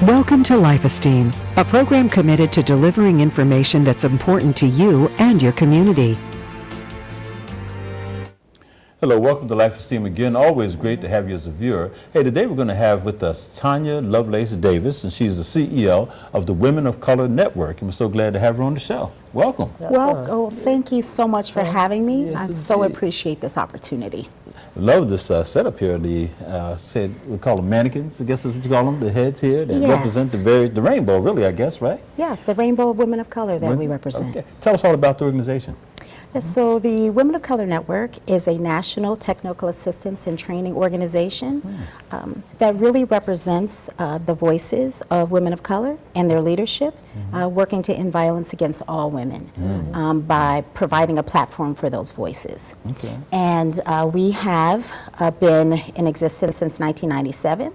Welcome to Life Esteem, a program committed to delivering information that's important to you and your community. Hello, welcome to Life Esteem again. Always great to have you as a viewer. Hey, today we're going to have with us Ft.Tonya Lovelace-Davis, and she's the CEO of the Women of Color Network, and we're so glad to have her on the show. Welcome. Well, thank you so much for having me. Yes, I indeed. so appreciate this opportunity. Love this setup here. The we call them mannequins, I guess is what you call them, the heads here that represent the rainbow, really, I guess, right? Yes, the rainbow of women of color that we represent. Okay. Tell us all about the organization. Yes, so the Women of Color Network is a national technical assistance and training organization that really represents the voices of women of color and their leadership, working to end violence against all women by providing a platform for those voices. Okay. And we have been in existence since 1997.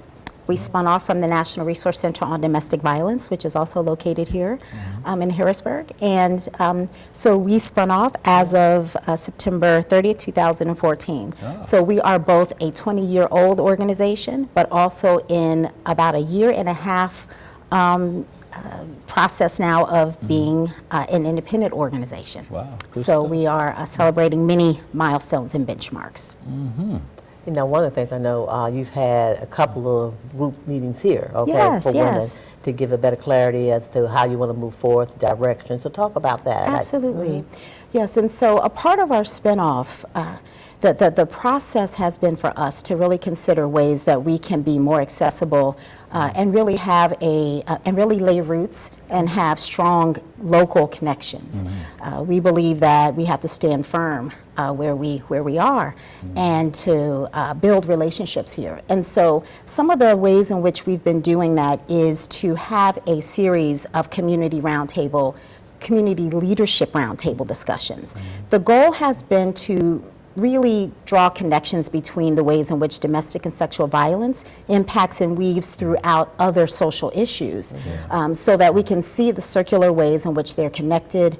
We spun off from the National Resource Center on Domestic Violence, which is also located here in Harrisburg. And so we spun off as of September 30th, 2014. So we are both a 20-year-old organization, but also in about a year and a half process now of being an independent organization. Wow. So we are celebrating many milestones and benchmarks. You know, one of the things I know, you've had a couple of group meetings here, okay, Yes, for women yes. to give a better clarity as to how you want to move forward, the direction. So talk about that. Absolutely. Yes, and so a part of our spinoff, the process has been for us to really consider ways that we can be more accessible and really have and really lay roots and have strong local connections. We believe that we have to stand firm where we are and to build relationships here. And so some of the ways in which we've been doing that is to have a series of community leadership roundtable discussions. The goal has been to really draw connections between the ways in which domestic and sexual violence impacts and weaves throughout other social issues, so that we can see the circular ways in which they're connected,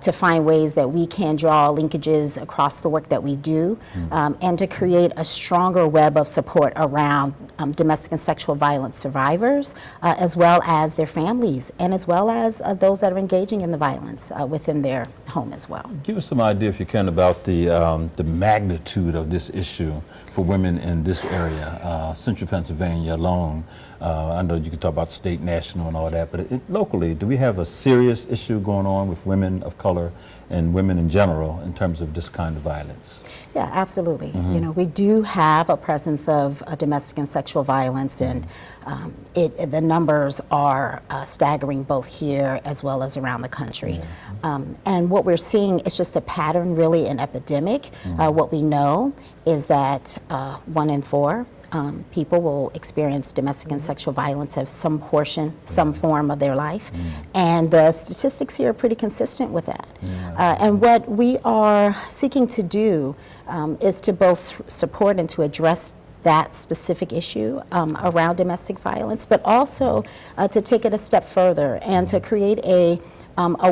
to find ways that we can draw linkages across the work that we do, and to create a stronger web of support around domestic and sexual violence survivors, as well as their families, and as well as those that are engaging in the violence within their home as well. Give us some idea, if you can, about the magnitude of this issue for women in this area, Central Pennsylvania alone. I know you can talk about state, national, and all that, but locally, do we have a serious issue going on with women of color and women in general in terms of this kind of violence? Yeah, absolutely. You know, we do have a presence of domestic and sexual violence, and the numbers are staggering both here as well as around the country. And what we're seeing is just a pattern, really an epidemic. What we know is that 1 in 4 people will experience domestic and sexual violence of some portion, some form of their life. And the statistics here are pretty consistent with that. And what we are seeking to do is to both support and to address that specific issue around domestic violence, but also to take it a step further and to create a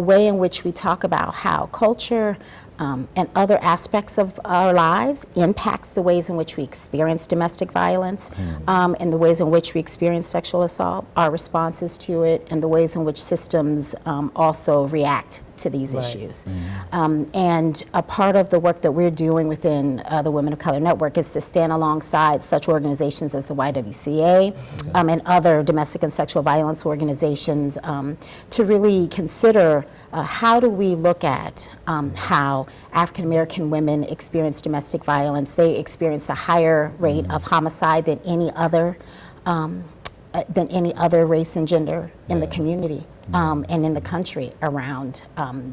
way in which we talk about how culture and other aspects of our lives impacts the ways in which we experience domestic violence, and the ways in which we experience sexual assault, our responses to it, and the ways in which systems also react to these issues. And a part of the work that we're doing within the Women of Color Network is to stand alongside such organizations as the YWCA and other domestic and sexual violence organizations to really consider how do we look at how African American women experience domestic violence. They experience a higher rate of homicide than any other race and gender in the community and in the country around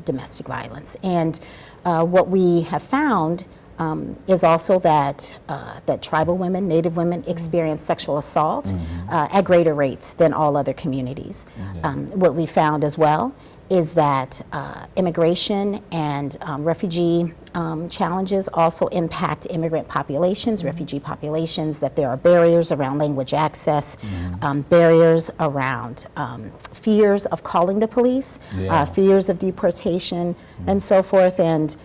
domestic violence. And what we have found is also that tribal women, Native women experience sexual assault at greater rates than all other communities. What we found as well is that immigration and refugee challenges also impact immigrant populations, refugee populations, that there are barriers around language access, barriers around fears of calling the police, fears of deportation, and so forth. And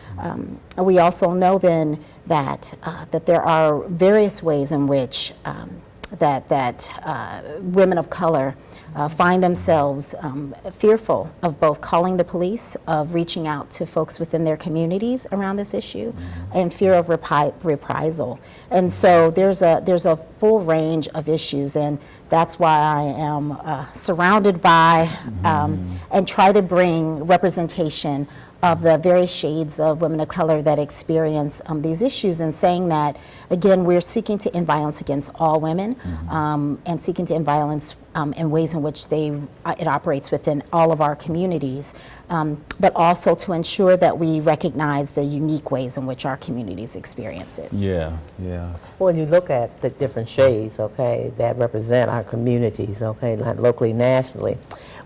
we also know then that there are various ways in which women of color find themselves fearful of both calling the police, of reaching out to folks within their communities around this issue, and fear of reprisal. And so there's a full range of issues, and that's why I am surrounded by and try to bring representation of the various shades of women of color that experience these issues, and saying that, again, we're seeking to end violence against all women, and seeking to end violence in ways in which it operates within all of our communities, but also to ensure that we recognize the unique ways in which our communities experience it. Yeah. When you look at the different shades, okay, that represent our communities, okay, like locally, nationally,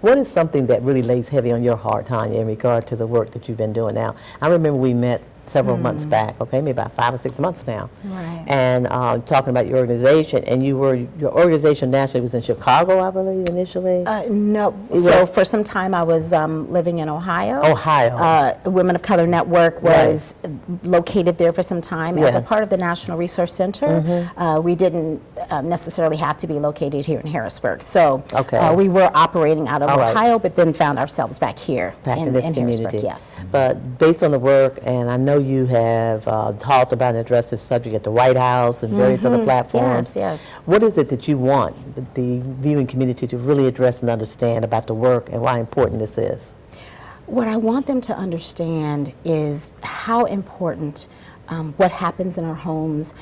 what is something that really lays heavy on your heart, Tonya, in regard to the work that you've been doing now? I remember we met several months back, okay, maybe about 5 or 6 months now. Right. And talking about your organization, and your organization nationally was in Chicago, I believe, initially? No. So for some time I was living in Ohio. Women of Color Network was located there for some time as a part of the National Resource Center. We didn't necessarily have to be located here in Harrisburg. So we were operating out of Ohio, but then found ourselves back here in Harrisburg, yes. But based on the work, and I know you have talked about and addressed this subject at the White House and various other platforms. Yes. What is it that you want the viewing community to really address and understand about the work and why important this is? What I want them to understand is how important what happens in our homes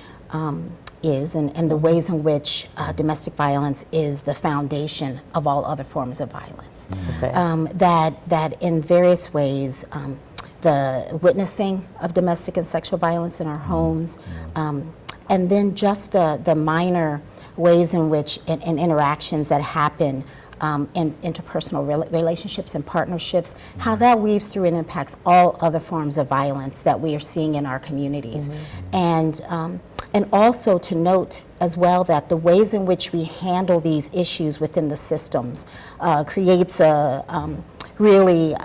is, and the ways in which domestic violence is the foundation of all other forms of violence. That in various ways, the witnessing of domestic and sexual violence in our homes, and then just the minor ways in which and interactions that happen in interpersonal relationships and partnerships, how that weaves through and impacts all other forms of violence that we are seeing in our communities. And also to note as well that the ways in which we handle these issues within the systems creates really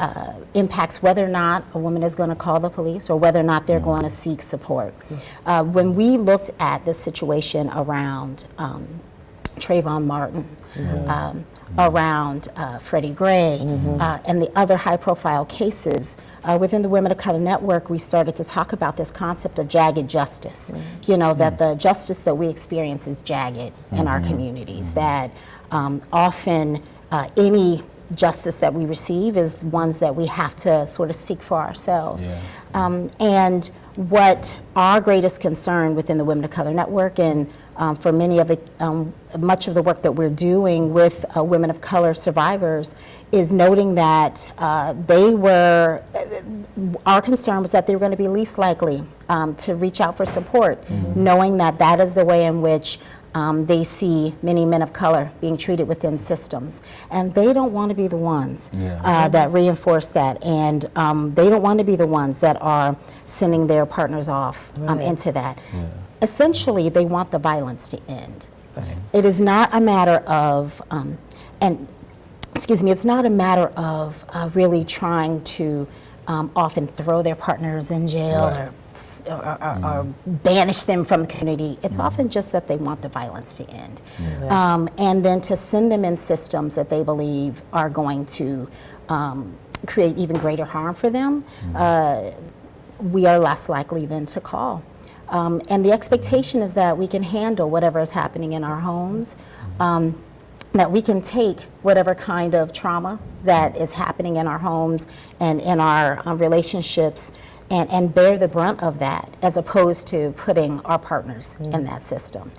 impacts whether or not a woman is going to call the police or whether or not they're going to seek support. When we looked at the situation around Trayvon Martin, around Freddie Gray, and the other high-profile cases, within the Women of Color Network, we started to talk about this concept of jagged justice. You know, that the justice that we experience is jagged in our communities, that often any justice that we receive is ones that we have to sort of seek for ourselves. And what our greatest concern within the Women of Color Network, and for many of the, much of the work that we're doing with women of color survivors, is noting that our concern was that they were going to be least likely to reach out for support, knowing that that is the way in which they see many men of color being treated within systems. And they don't want to be the ones that reinforce that. And they don't want to be the ones that are sending their partners off into that. Essentially, they want the violence to end. It is not a matter of, it's not a matter of really trying to often throw their partners in jail or banish them from the community. It's often just that they want the violence to end. And then to send them in systems that they believe are going to create even greater harm for them, we are less likely then to call. And the expectation is that we can handle whatever is happening in our homes, that we can take whatever kind of trauma that is happening in our homes and in our relationships and bear the brunt of that, as opposed to putting our partners in that system.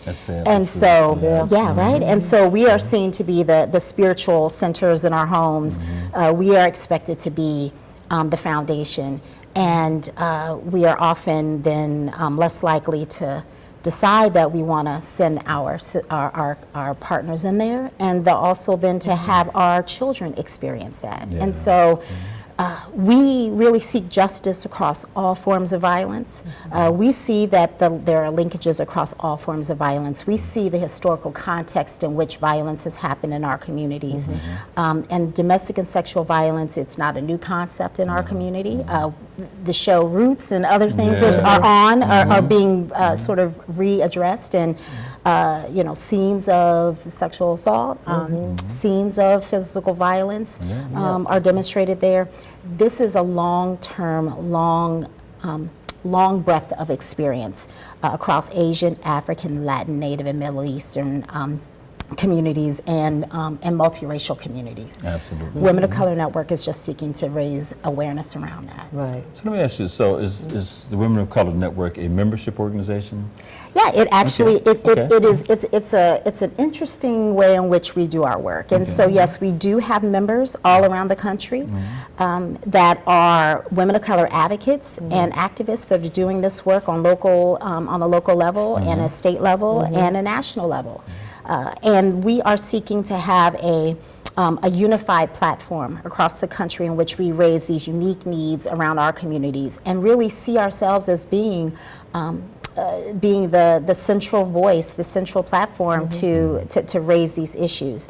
And so, right? And so we are seen to be the spiritual centers in our homes. We are expected to be the foundation. And we are often then less likely to decide that we want to send our partners in there, and also then to have our children experience that. And so we really seek justice across all forms of violence. We see that there are linkages across all forms of violence. We see the historical context in which violence has happened in our communities. And domestic and sexual violence, it's not a new concept in our community. The show Roots and other things are being sort of readdressed, and you know, scenes of sexual assault, scenes of physical violence are demonstrated there. This is a long-term, long breadth of experience across Asian, African, Latin, Native, and Middle Eastern communities and multiracial communities. Absolutely. Women of Color Network is just seeking to raise awareness around that. Right. So let me ask you, so is the Women of Color Network a membership organization? Yeah, it actually Okay. it's an interesting way in which we do our work, and so yes, we do have members all around the country that are women of color advocates and activists that are doing this work on the local level and a state level and a national level, and we are seeking to have a unified platform across the country in which we raise these unique needs around our communities and really see ourselves as being the central voice, the central platform to raise these issues.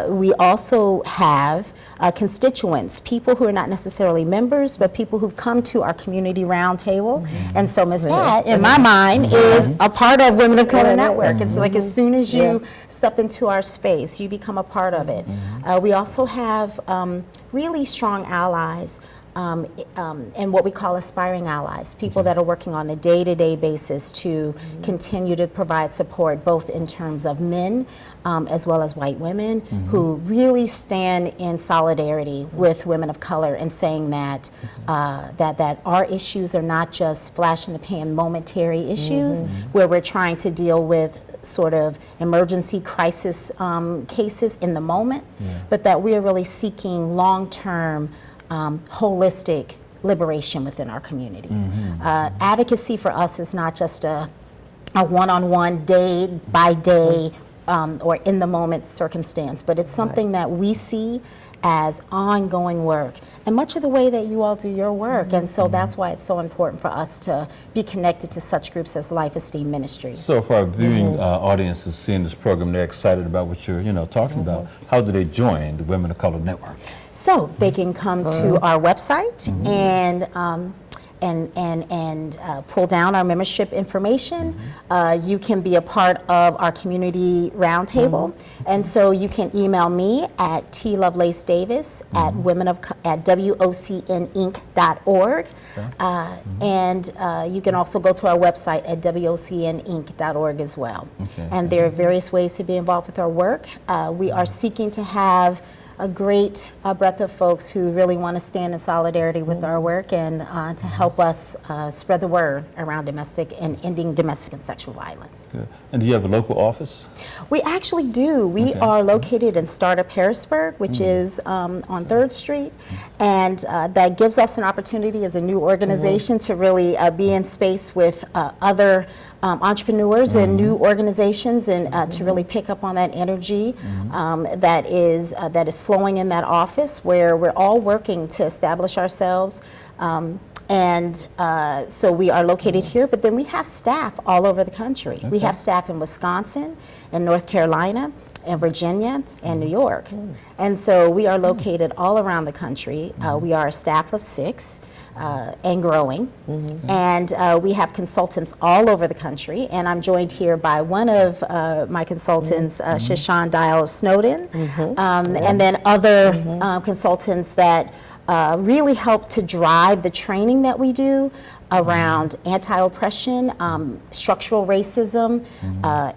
We also have constituents, people who are not necessarily members, but people who've come to our community roundtable. And so Ms. Pat, in my mind, is a part of Women of Color Network. It's like as soon as you step into our space, you become a part of it. We also have really strong allies and what we call aspiring allies, people that are working on a day-to-day basis to continue to provide support both in terms of men as well as white women who really stand in solidarity with women of color and saying that that our issues are not just flash in the pan momentary issues where we're trying to deal with sort of emergency crisis cases in the moment, but that we are really seeking long-term holistic liberation within our communities. Advocacy for us is not just a one-on-one, day-by-day, or in-the-moment circumstance, but it's something that we see as ongoing work, and much of the way that you all do your work, and so that's why it's so important for us to be connected to such groups as Life Esteem Ministries. So if our viewing audience is seeing this program, they're excited about what you're talking about, how do they join the Women of Color Network? So they can come to our website and pull down our membership information. You can be a part of our community roundtable, and so you can email me at tlovelace-davis at wocninc.org, and you can also go to our website at wocninc.org as well. And there are various ways to be involved with our work. We are seeking to have a great breadth of folks who really want to stand in solidarity with our work and to help us spread the word around domestic and ending domestic and sexual violence. Good. And do you have a local office? We actually do. We are located in Startup Harrisburg, which is on 3rd Street, and that gives us an opportunity as a new organization to really be in space with other entrepreneurs and new organizations, and to really pick up on that energy that is flowing in that office, where we're all working to establish ourselves. So we are located here, but then we have staff all over the country. We have staff in Wisconsin, and North Carolina, and Virginia, and New York. And so we are located all around the country. We are a staff of 6 and growing. And we have consultants all over the country. And I'm joined here by one of my consultants, Shashan Dial Snowden, and then other consultants that really help to drive the training that we do around anti-oppression, structural racism,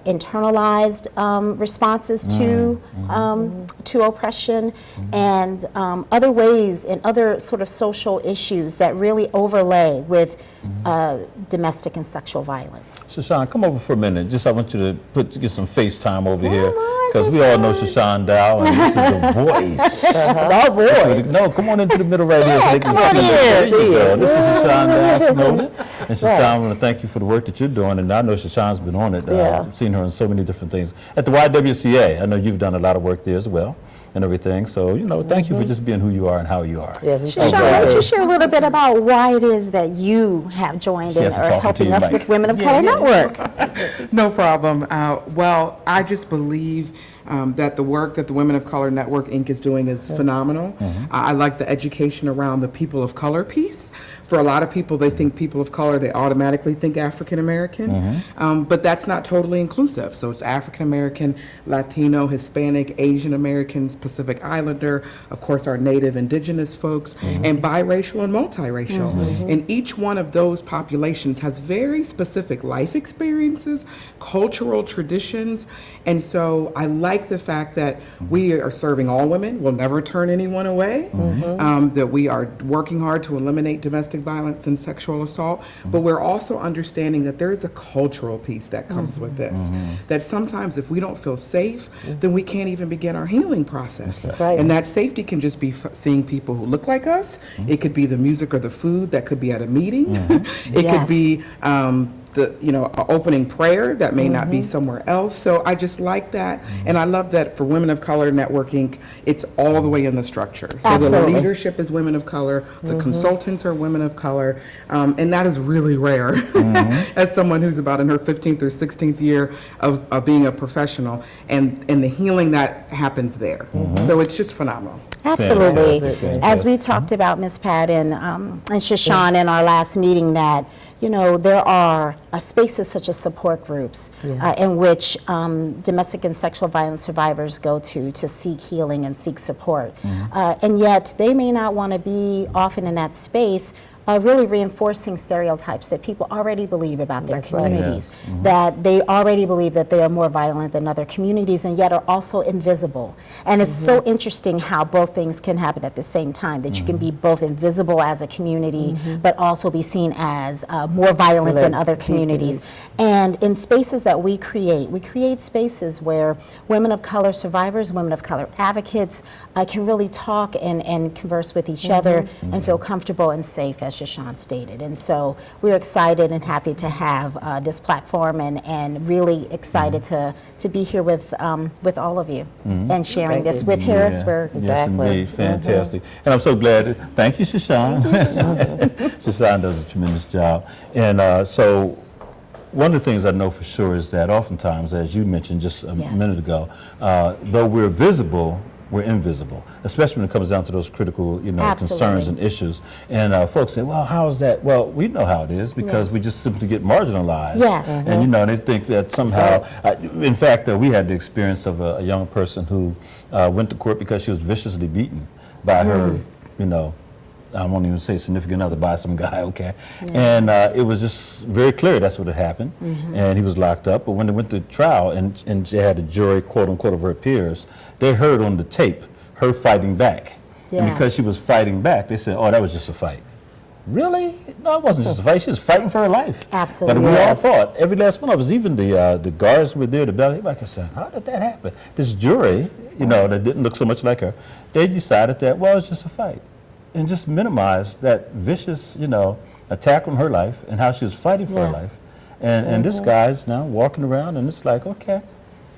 internalized responses to oppression, and other ways and other sort of social issues that really overlay with domestic and sexual violence. Shashan, come over for a minute. Just I want you to get some FaceTime over here, because we all know Shashan Dow, and this is the voice. The voice. No, come on into the middle right here. Yeah, So they can come on see you. here. There you go. This is Shashan Dow Snowden. And Shashan, I want to thank you for the work that you're doing, and I know Shashan's been on it. I've seen her in so many different things. At the YWCA, I know you've done a lot of work there as well. and everything. So, thank you for just being who you are and how you are. Yeah, Shashawn, why don't you share a little bit about why it is that you have joined and are helping us with Women of Color Network? No problem. Well, I just believe that the work that the Women of Color Network, Inc. is doing is phenomenal. I like the education around the people of color piece. For a lot of people, they think people of color, they automatically think African American, but that's not totally inclusive. So it's African American, Latino, Hispanic, Asian Americans, Pacific Islander, of course our Native Indigenous folks, and biracial and multiracial. And each one of those populations has very specific life experiences, cultural traditions, and so I like the fact that we are serving all women, we'll never turn anyone away, that we are working hard to eliminate domestic violence and sexual assault, but we're also understanding that there is a cultural piece that comes with this, that sometimes if we don't feel safe, then we can't even begin our healing process. That's right. And that safety can just be seeing people who look like us, it could be the music or the food that could be at a meeting, it could be a opening prayer that may not be somewhere else. So I just like that, and I love that for Women of Color Network, Inc., it's all the way in the structure. So Absolutely. the leadership is women of color, the consultants are women of color, and that is really rare as someone who's about in her 15th or 16th year of being a professional, and the healing that happens there. So it's just phenomenal. Absolutely. Fantastic. As we talked about, Ms. Pat and Shashawn in our last meeting, that there are spaces such as support groups in which domestic and sexual violence survivors go to seek healing and seek support. And yet they may not want to be often in that space really reinforcing stereotypes that people already believe about their communities, that they already believe that they are more violent than other communities and yet are also invisible. And it's so interesting how both things can happen at the same time, that you can be both invisible as a community but also be seen as more violent than other communities. And in spaces that we create spaces where women of color survivors, women of color advocates can really talk and converse with each other and feel comfortable and safe, as Shashawn stated. And so we're excited and happy to have this platform and really excited to be here with all of you and sharing this with Harrisburg. Yes, indeed. Fantastic. And I'm so glad. Thank you, Shashawn. Shashawn does a tremendous job. And so one of the things I know for sure is that oftentimes, as you mentioned just a minute ago, though we're visible, we're invisible, especially when it comes down to those critical, concerns and issues. And folks say, well, how is that? Well, we know how it is because we just simply get marginalized. Yes. And, they think that somehow, in fact, we had the experience of a young person who went to court because she was viciously beaten by her, I won't even say significant other, by some guy, okay? And it was just very clear that's what had happened. And he was locked up. But when they went to trial and she had a jury, quote unquote, of her peers, they heard on the tape her fighting back. And because she was fighting back, they said, oh, that was just a fight. Really? No, it wasn't just a fight. She was fighting for her life. Absolutely. But we all thought, every last one of us, even the guards were there, the belly, like I said, how did that happen? This jury, that didn't look so much like her, they decided that, well, it's just a fight. And just minimize that vicious, attack on her life and how she was fighting for her life. And this guy's now walking around and it's like, okay,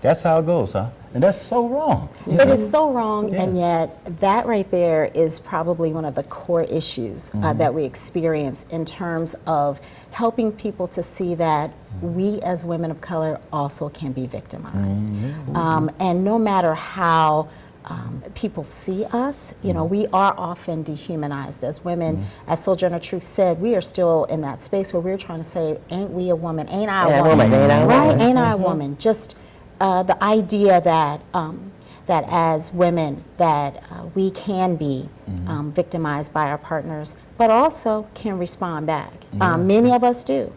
that's how it goes, huh? And that's so wrong. But it's so wrong, and yet that right there is probably one of the core issues that we experience in terms of helping people to see that we as women of color also can be victimized. And no matter how people see us, we are often dehumanized as women. As Sojourner Truth said, we are still in that space where we're trying to say, ain't we a woman? Ain't I a woman? Right? Ain't I a woman? Just the idea that that as women that we can be victimized by our partners, but also can respond back. Many of us do.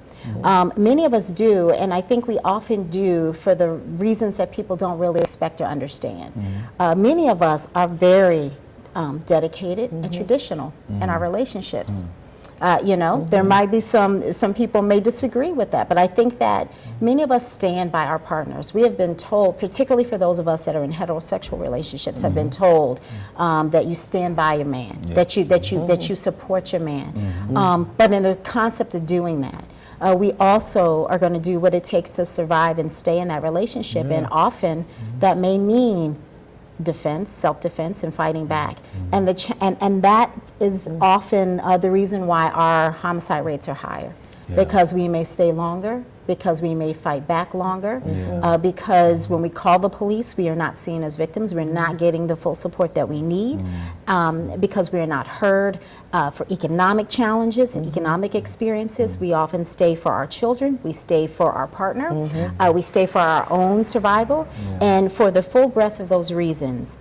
Many of us do, and I think we often do for the reasons that people don't really expect or understand. Many of us are very dedicated and traditional in our relationships. There might be some people may disagree with that, but I think that many of us stand by our partners. We have been told, particularly for those of us that are in heterosexual relationships, have been told that you stand by your man, that you support your man. But in the concept of doing that, we also are going to do what it takes to survive and stay in that relationship, and often that may mean defense, self-defense, and fighting back. And and that is often the reason why our homicide rates are higher, because we may stay longer, because we may fight back longer, because when we call the police, we are not seen as victims, we're not getting the full support that we need, because we are not heard. For economic challenges and economic experiences, we often stay for our children, we stay for our partner, we stay for our own survival, and for the full breadth of those reasons,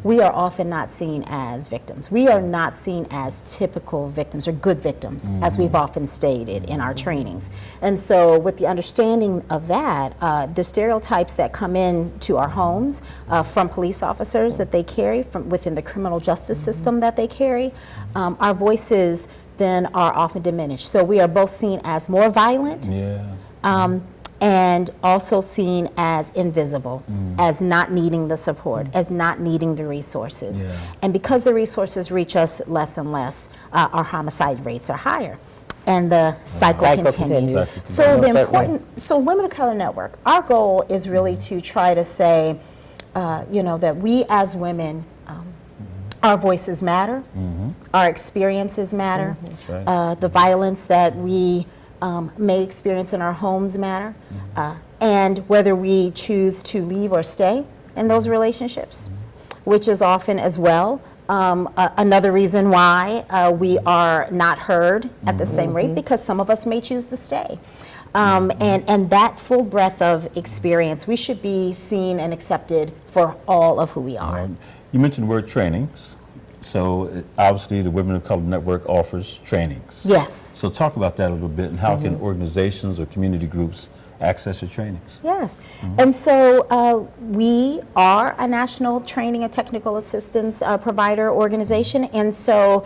we are often not seen as victims. We are not seen as typical victims or good victims, as we've often stated in our trainings. And so with the understanding of that, the stereotypes that come in to our homes from police officers that they carry, from within the criminal justice system that they carry, our voices then are often diminished. So we are both seen as more violent, and also seen as invisible, as not needing the support, as not needing the resources. And because the resources reach us less and less, our homicide rates are higher. And the cycle continues. So so Women of Color Network, our goal is really to try to say, that we as women, our voices matter, our experiences matter, the violence that we may experience in our homes matter, and whether we choose to leave or stay in those relationships, which is often as well another reason why we are not heard at the same rate, because some of us may choose to stay. And that full breadth of experience, we should be seen and accepted for all of who we are. You mentioned the word trainings. So obviously the Women of Color Network offers trainings. Yes. So talk about that a little bit, and how can organizations or community groups access your trainings? Yes. And so we are a national training and technical assistance provider organization. And so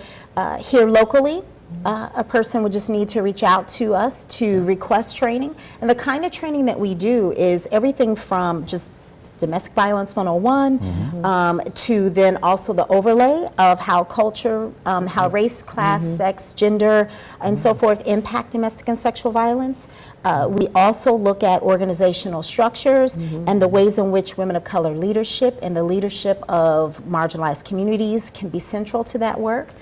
here locally, a person would just need to reach out to us to request training. And the kind of training that we do is everything from just Domestic Violence 101 to then also the overlay of how culture, how race, class, sex, gender, and so forth impact domestic and sexual violence. We also look at organizational structures and the ways in which women of color leadership and the leadership of marginalized communities can be central to that work.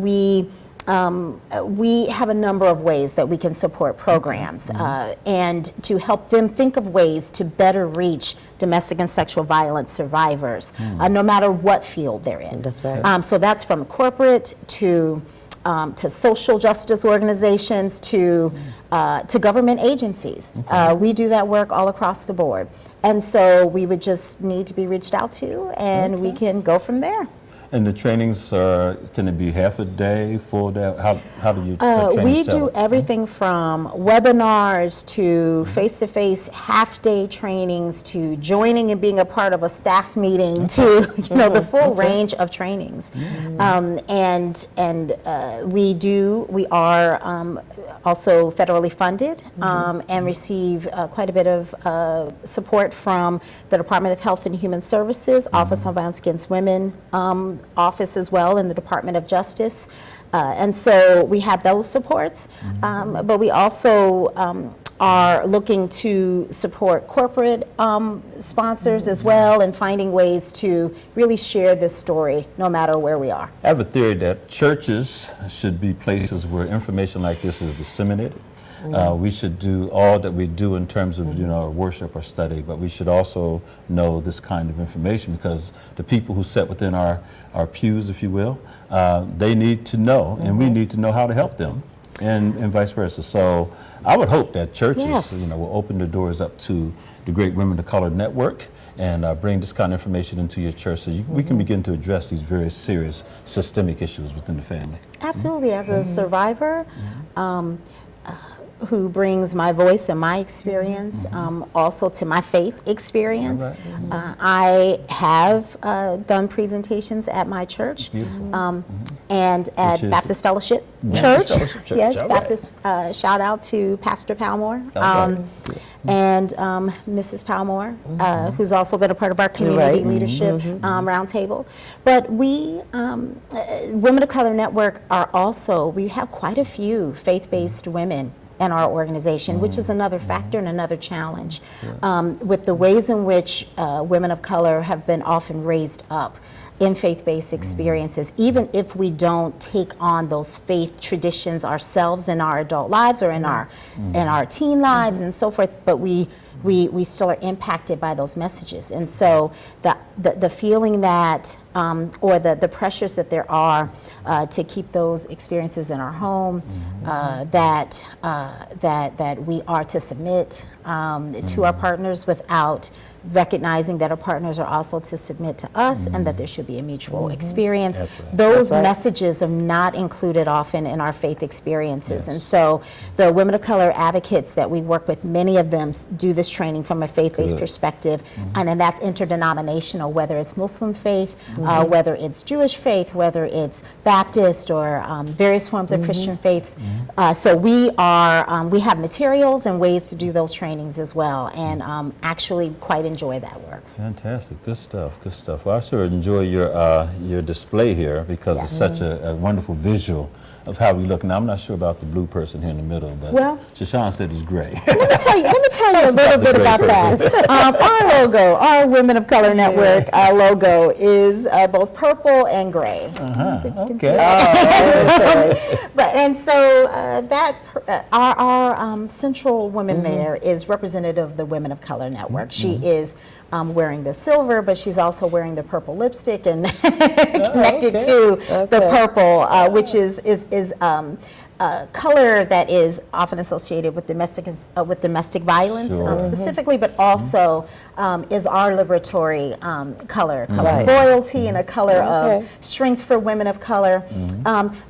We have a number of ways that we can support programs and to help them think of ways to better reach domestic and sexual violence survivors, no matter what field they're in. That's right. So that's from corporate to social justice organizations to government agencies. We do that work all across the board. And so we would just need to be reached out to, and we can go from there. And the trainings are, can it be half a day, full day? How do you we do everything from webinars to face-to-face half-day trainings to joining and being a part of a staff meeting to the full range of trainings. We are also federally funded and receive quite a bit of support from the Department of Health and Human Services, Office on Violence Against Women, office as well in the Department of Justice. And so we have those supports, but we also are looking to support corporate sponsors as well, and finding ways to really share this story no matter where we are. I have a theory that churches should be places where information like this is disseminated. We should do all that we do in terms of worship or study, but we should also know this kind of information, because the people who sit within our pews, if you will, they need to know, and we need to know how to help them, and vice versa. So I would hope that churches will open the doors up to the great Women of Color Network and bring this kind of information into your church, so we can begin to address these very serious systemic issues within the family. Absolutely. As a survivor, who brings my voice and my experience also to my faith experience. I have done presentations at my church and at Baptist Fellowship Church. Yes, Baptist. Shout out to Pastor Palmore and Mrs. Palmore, who's also been a part of our community leadership roundtable. But we, Women of Color Network, are also, we have quite a few faith-based women in our organization, which is another factor and another challenge. With the ways in which women of color have been often raised up in faith-based experiences, even if we don't take on those faith traditions ourselves in our adult lives or in our teen lives and so forth, but we still are impacted by those messages. And so the feeling that, or the pressures that there are to keep those experiences in our home, that we are to submit to our partners without recognizing that our partners are also to submit to us and that there should be a mutual experience. Those messages are not included often in our faith experiences. And so the women of color advocates that we work with, many of them do this training from a faith-based perspective, and that's interdenominational, whether it's Muslim faith, whether it's Jewish faith, whether it's Baptist or various forms of Christian faiths. So we have materials and ways to do those trainings as well, and actually quite enjoy that work. Fantastic, good stuff, good stuff. Well, I sure enjoy your display here because it's such a wonderful visual of how we look. Now, I'm not sure about the blue person here in the middle, but Shashawn said it's gray. Let me tell you a little bit about that. Our logo, our Women of Color Network, our logo is both purple and gray. And so our central woman there is representative of the Women of Color Network. She is wearing the silver, but she's also wearing the purple lipstick and connected to the purple, which is color that is often associated with domestic violence specifically, but also is our liberatory color of royalty and a color of strength for women of color.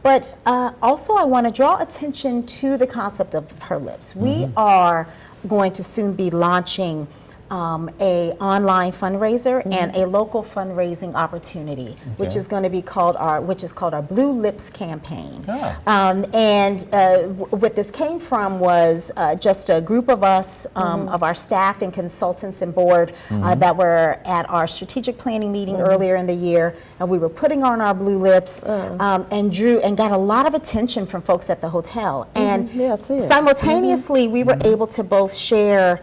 But also I want to draw attention to the concept of her lips. We are going to soon be launching a online fundraiser and a local fundraising opportunity, which is going to be called our Blue Lips campaign. And what this came from was just a group of us, of our staff and consultants and board that were at our strategic planning meeting earlier in the year, and we were putting on our blue lips and got a lot of attention from folks at the hotel. And simultaneously, we were able to both share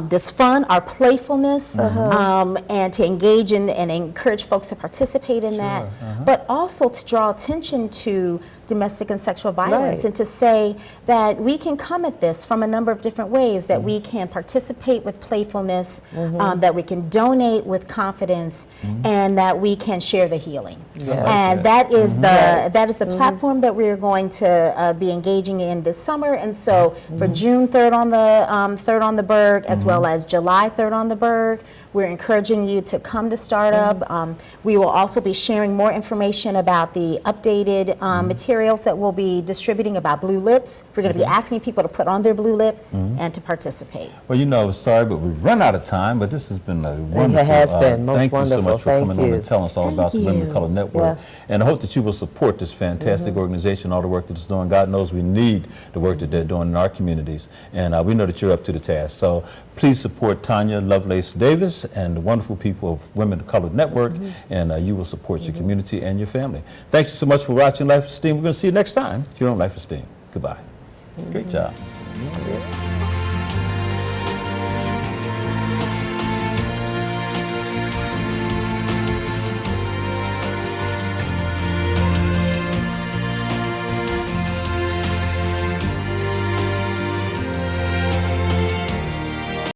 this fun, our playfulness, and to engage in and encourage folks to participate in that, but also to draw attention to domestic and sexual violence and to say that we can come at this from a number of different ways, that we can participate with playfulness, that we can donate with confidence, and that we can share the healing. And that is the platform that we're going to be engaging in this summer. And so for June 3rd on the Berg, as well as July 3rd on the Berg, we're encouraging you to come to Startup. We will also be sharing more information about the updated materials that we'll be distributing about blue lips. We're going to be asking people to put on their blue lip and to participate. Well, sorry, but we've run out of time, but this has been a wonderful. It has been most thank wonderful. You so much for coming on and telling us all about the Women of Color Network. And I hope that you will support this fantastic organization, all the work that it's doing. God knows we need the work that they're doing in our communities, and we know that you're up to the task. So please support Ft.Tonya Lovelace-Davis and the wonderful people of Women of Color Network, and you will support your community and your family. Thank you so much for watching Life Esteem. We're going to see you next time here on Life Esteem. Goodbye. Great job.